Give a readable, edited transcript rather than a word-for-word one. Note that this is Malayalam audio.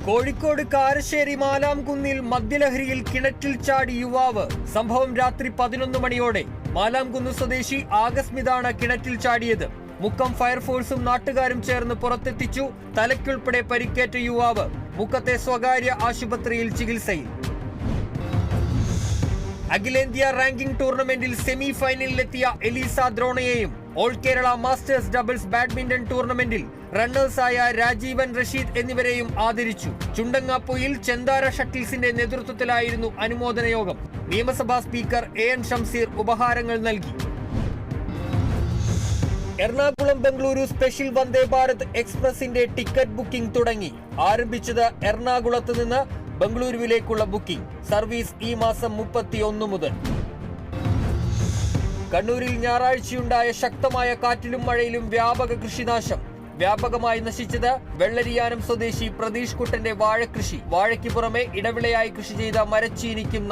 കോഴിക്കോട് കാരശ്ശേരി മാലാംകുന്നിൽ മദ്യലഹരിയിൽ കിണറ്റിൽ ചാടി യുവാവ്. സംഭവം രാത്രി 11 മണിയോടെ. മാലാംകുന്ന് സ്വദേശി ആകസ്മിതാണ് കിണറ്റിൽ ചാടിയത്. മുക്കം ഫയർഫോഴ്സും നാട്ടുകാരും ചേർന്ന് പുറത്തെത്തിച്ചു. തലയ്ക്കുൾപ്പെടെ പരിക്കേറ്റ യുവാവ് മുക്കത്തെ സ്വകാര്യ ആശുപത്രിയിൽ ചികിത്സയിൽ. അഖിലേന്ത്യാ റാങ്കിംഗ് ടൂർണമെന്റിൽ സെമി ഫൈനലിലെത്തിയ എലീസ ദ്രോണയെയും all Kerala masters doubles badminton ടൂർണമെന്റിൽ റണ്ണേഴ്സായ രാജീവൻ റഷീദ് എന്നിവരെയും ആദരിച്ചു. ചുണ്ടങ്ങാപ്പൊയിൽ ചെന്താര ഷട്ടിൽസിന്റെ നേതൃത്വത്തിലായിരുന്നു അനുമോദന യോഗം. നിയമസഭാ സ്പീക്കർ എൻ ഷംസീർ ഉപഹാരങ്ങൾ നൽകി. Ernakulam Bengaluru special Vande Bharat എക്സ്പ്രസിന്റെ ticket booking തുടങ്ങി. ആരംഭിച്ചത് എറണാകുളത്ത് നിന്ന് ബംഗളൂരുവിലേക്കുള്ള ബുക്കിംഗ്. സർവീസ് ഈ മാസം 31 മുതൽ. കണ്ണൂരിൽ ഞായറാഴ്ചയുണ്ടായ ശക്തമായ കാറ്റിലും മഴയിലും വ്യാപക കൃഷിനാശം. വ്യാപകമായി നശിച്ചത് വെള്ളരിയാനം സ്വദേശി പ്രതീഷ് കുട്ടന്റെ വാഴകൃഷി. വാഴയ്ക്ക് പുറമെ ഇടവിളയായി കൃഷി ചെയ്ത മരച്ചീനിക്കും